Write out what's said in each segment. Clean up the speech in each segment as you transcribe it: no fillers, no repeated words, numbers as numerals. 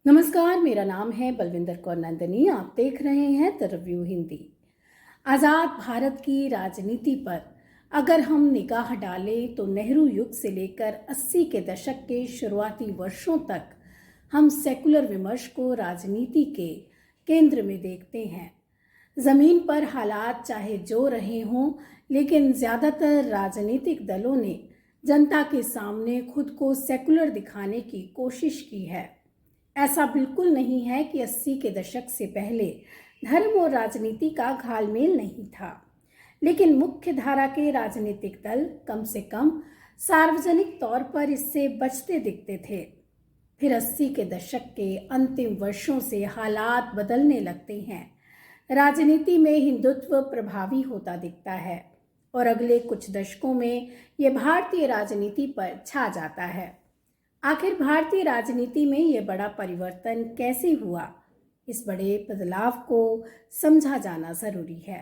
नमस्कार, मेरा नाम है बलविंदर कौर नंदनी। आप देख रहे हैं द रिव्यू हिंदी। आज़ाद भारत की राजनीति पर अगर हम निगाह डालें तो नेहरू युग से लेकर 80 के दशक के शुरुआती वर्षों तक हम सेकुलर विमर्श को राजनीति के केंद्र में देखते हैं। ज़मीन पर हालात चाहे जो रहे हों, लेकिन ज़्यादातर राजनीतिक दलों ने जनता के सामने खुद को सेकुलर दिखाने की कोशिश की है। ऐसा बिल्कुल नहीं है कि 80 के दशक से पहले धर्म और राजनीति का घालमेल नहीं था, लेकिन मुख्य धारा के राजनीतिक दल कम से कम सार्वजनिक तौर पर इससे बचते दिखते थे। फिर 80 के दशक के अंतिम वर्षों से हालात बदलने लगते हैं। राजनीति में हिंदुत्व प्रभावी होता दिखता है और अगले कुछ दशकों में ये भारतीय राजनीति पर छा जाता है। आखिर भारतीय राजनीति में ये बड़ा परिवर्तन कैसे हुआ, इस बड़े बदलाव को समझा जाना जरूरी है।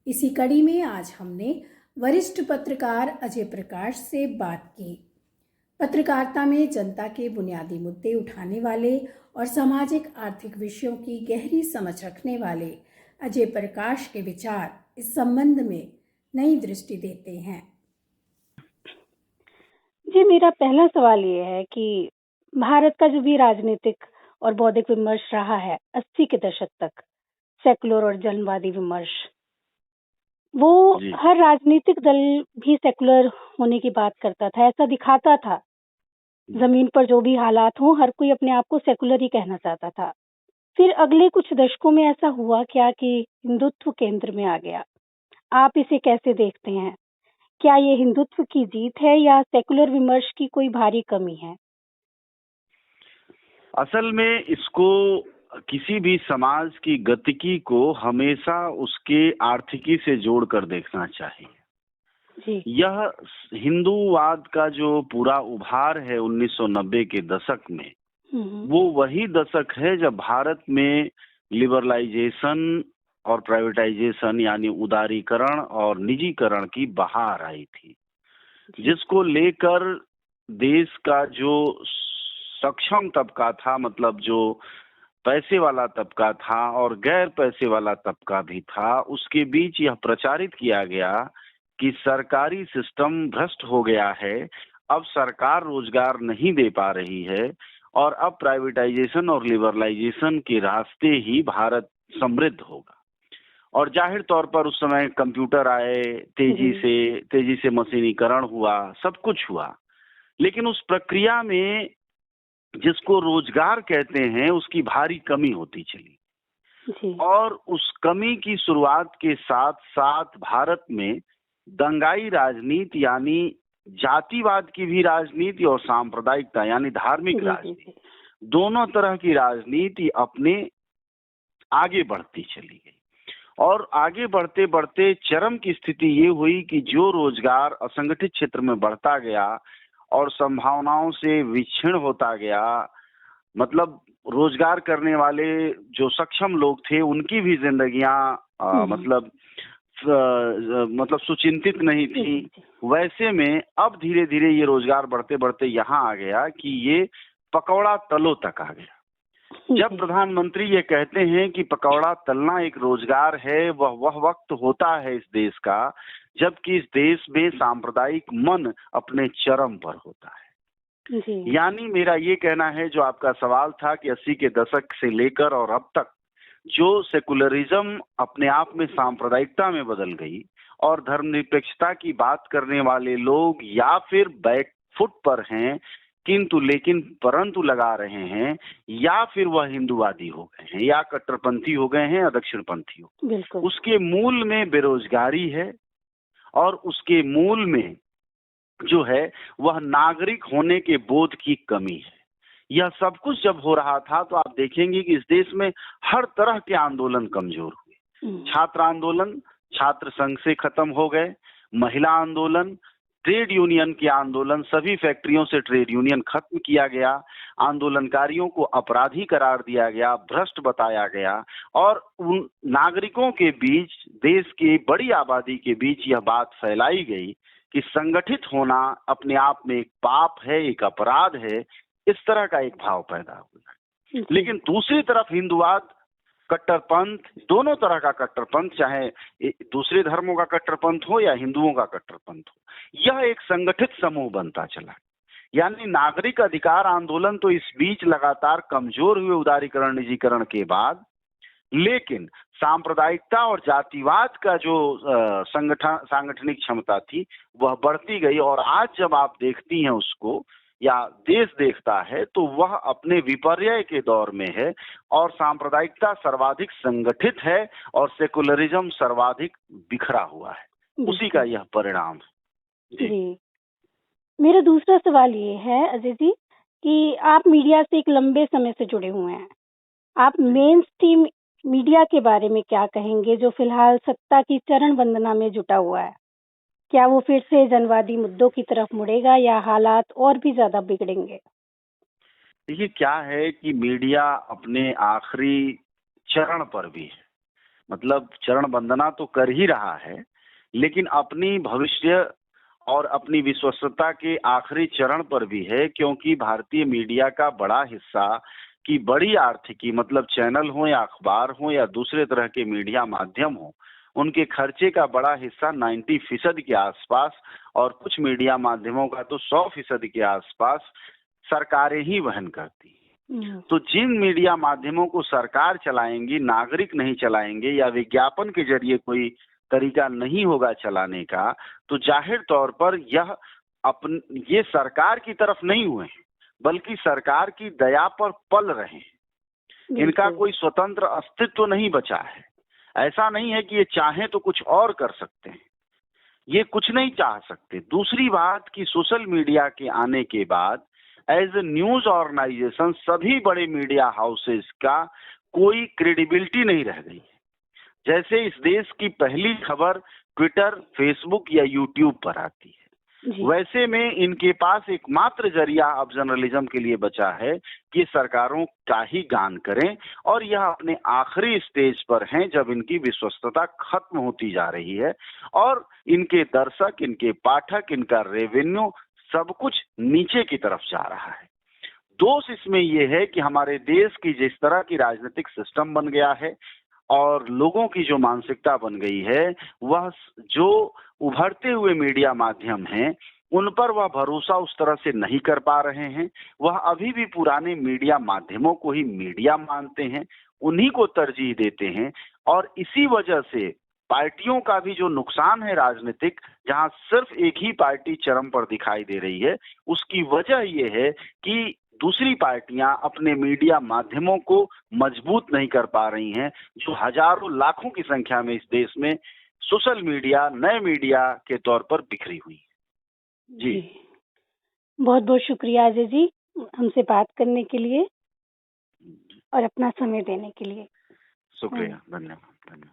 इसी कड़ी में आज हमने वरिष्ठ पत्रकार अजय प्रकाश से बात की। पत्रकारिता में जनता के बुनियादी मुद्दे उठाने वाले और सामाजिक आर्थिक विषयों की गहरी समझ रखने वाले अजय प्रकाश के विचार इस संबंध में नई दृष्टि देते हैं। जी, मेरा पहला सवाल ये है कि भारत का जो भी राजनीतिक और बौद्धिक विमर्श रहा है 80 के दशक तक, सेकुलर और जनवादी विमर्श, वो हर राजनीतिक दल भी सेकुलर होने की बात करता था, ऐसा दिखाता था। जमीन पर जो भी हालात हों, हर कोई अपने आप को सेकुलर ही कहना चाहता था। फिर अगले कुछ दशकों में ऐसा हुआ क्या कि हिंदुत्व केंद्र में आ गया। आप इसे कैसे देखते हैं? क्या ये हिंदुत्व की जीत है या सेकुलर विमर्श की कोई भारी कमी है? असल में इसको किसी भी समाज की गतिकी को हमेशा उसके आर्थिकी से जोड़कर देखना चाहिए। जी। यह हिंदूवाद का जो पूरा उभार है 1990 के दशक में, वो वही दशक है जब भारत में लिबरलाइजेशन और प्राइवेटाइजेशन यानी उदारीकरण और निजीकरण की बहार आई थी, जिसको लेकर देश का जो सक्षम तबका था, मतलब जो पैसे वाला तबका था और गैर पैसे वाला तबका भी था, उसके बीच यह प्रचारित किया गया कि सरकारी सिस्टम भ्रष्ट हो गया है, अब सरकार रोजगार नहीं दे पा रही है और अब प्राइवेटाइजेशन और लिबरलाइजेशन के रास्ते ही भारत समृद्ध होगा। और जाहिर तौर पर उस समय कंप्यूटर आए, तेजी से मशीनीकरण हुआ, सब कुछ हुआ, लेकिन उस प्रक्रिया में जिसको रोजगार कहते हैं उसकी भारी कमी होती चली। और उस कमी की शुरुआत के साथ साथ भारत में दंगाई राजनीति यानी जातिवाद की भी राजनीति और सांप्रदायिकता यानी धार्मिक राजनीति, दोनों तरह की राजनीति अपने आगे बढ़ती चली गई। और आगे बढ़ते बढ़ते चरम की स्थिति ये हुई कि जो रोजगार असंगठित क्षेत्र में बढ़ता गया और संभावनाओं से विच्छिन्न होता गया, मतलब रोजगार करने वाले जो सक्षम लोग थे उनकी भी जिंदगियां मतलब सुचिंतित नहीं थी। वैसे में अब धीरे धीरे ये रोजगार बढ़ते बढ़ते यहाँ आ गया कि ये पकौड़ा तलो तक आ गया। जब प्रधानमंत्री ये कहते हैं कि पकौड़ा तलना एक रोजगार है, वह वक्त होता है इस देश का जबकि इस देश में सांप्रदायिक मन अपने चरम पर होता है। यानी मेरा ये कहना है, जो आपका सवाल था कि 80 के दशक से लेकर और अब तक जो सेकुलरिज्म अपने आप में सांप्रदायिकता में बदल गई और धर्मनिरपेक्षता की बात करने वाले लोग या फिर बैक फुट पर हैं परंतु लगा रहे हैं, या फिर वह हिंदूवादी हो गए हैं या कट्टरपंथी हो गए हैं या दक्षिणपंथी हो, उसके मूल में बेरोजगारी है और उसके मूल में जो है वह नागरिक होने के बोध की कमी है। यह सब कुछ जब हो रहा था तो आप देखेंगे कि इस देश में हर तरह के आंदोलन कमजोर हुए। छात्र आंदोलन छात्र संघ से खत्म हो गए, महिला आंदोलन, ट्रेड यूनियन के आंदोलन, सभी फैक्ट्रियों से ट्रेड यूनियन खत्म किया गया, आंदोलनकारियों को अपराधी करार दिया गया, भ्रष्ट बताया गया और उन नागरिकों के बीच, देश की बड़ी आबादी के बीच यह बात फैलाई गई कि संगठित होना अपने आप में एक पाप है, एक अपराध है। इस तरह का एक भाव पैदा हुआ। जी। लेकिन दूसरी तरफ हिंदुवाद, कट्टरपंथ, दोनों तरह का कट्टरपंथ, चाहे दूसरे धर्मों का कट्टरपंथ हो या हिंदुओं का कट्टरपंथ हो, यह एक संगठित समूह बनता चला। यानी नागरिक अधिकार आंदोलन तो इस बीच लगातार कमजोर हुए उदारीकरण, निजीकरण के बाद, लेकिन सांप्रदायिकता और जातिवाद का जो सांगठनिक क्षमता थी वह बढ़ती गई। और आज जब आप देखती हैं उसको, या देश देखता है, तो वह अपने विपर्य के दौर में है और सांप्रदायिकता सर्वाधिक संगठित है और सेकुलरिज्म सर्वाधिक बिखरा हुआ है। उसी का यह परिणाम है। जी। मेरा दूसरा सवाल ये है अजय जी कि आप मीडिया से एक लंबे समय से जुड़े हुए हैं। आप मेन स्ट्रीम मीडिया के बारे में क्या कहेंगे जो फिलहाल सत्ता की चरण वंदना में जुटा हुआ है? क्या वो फिर से जनवादी मुद्दों की तरफ मुड़ेगा या हालात और भी ज्यादा बिगड़ेंगे? देखिए, क्या है कि मीडिया अपने आखिरी चरण पर भी है, मतलब चरण वंदना तो कर ही रहा है, लेकिन अपनी भविष्य और अपनी विश्वसनीयता के आखिरी चरण पर भी है, क्योंकि भारतीय मीडिया का बड़ा हिस्सा की बड़ी आर्थिकी, मतलब चैनल हो या अखबार हो या दूसरे तरह के मीडिया माध्यम हो, उनके खर्चे का बड़ा हिस्सा 90% के आसपास, और कुछ मीडिया माध्यमों का तो 100% के आसपास सरकारें ही वहन करती हैं। तो जिन मीडिया माध्यमों को सरकार चलाएंगी, नागरिक नहीं चलाएंगे, या विज्ञापन के जरिए कोई तरीका नहीं होगा चलाने का, तो जाहिर तौर पर ये सरकार की तरफ नहीं हुए हैं, बल्कि सरकार की दया पर पल रहे हैं। इनका कोई स्वतंत्र अस्तित्व नहीं बचा है। ऐसा नहीं है कि ये चाहें तो कुछ और कर सकते हैं, ये कुछ नहीं चाह सकते। दूसरी बात कि सोशल मीडिया के आने के बाद एज ए न्यूज ऑर्गेनाइजेशन सभी बड़े मीडिया हाउसेस का कोई क्रेडिबिलिटी नहीं रह गई। जैसे इस देश की पहली खबर ट्विटर, फेसबुक या यूट्यूब पर आती है, वैसे में इनके पास एकमात्र जरिया अब जर्नलिज्म के लिए बचा है कि सरकारों का ही गान करें, और यह अपने आखिरी स्टेज पर हैं जब इनकी विश्वसनीयता खत्म होती जा रही है और इनके दर्शक, इनके पाठक, इनका रेवेन्यू सब कुछ नीचे की तरफ जा रहा है। दोष इसमें यह है कि हमारे देश की जिस तरह की राजनीतिक सिस्टम बन गया है और लोगों की जो मानसिकता बन गई है, वह जो उभरते हुए मीडिया माध्यम हैं उन पर वह भरोसा उस तरह से नहीं कर पा रहे हैं। वह अभी भी पुराने मीडिया माध्यमों को ही मीडिया मानते हैं, उन्हीं को तरजीह देते हैं, और इसी वजह से पार्टियों का भी जो नुकसान है राजनीतिक, जहां सिर्फ एक ही पार्टी चरम पर दिखाई दे रही है, उसकी वजह यह है कि दूसरी पार्टियां अपने मीडिया माध्यमों को मजबूत नहीं कर पा रही हैं, जो हजारों लाखों की संख्या में इस देश में सोशल मीडिया, नए मीडिया के तौर पर बिखरी हुई है। जी, बहुत बहुत शुक्रिया अजय जी हमसे बात करने के लिए और अपना समय देने के लिए। शुक्रिया, धन्यवाद।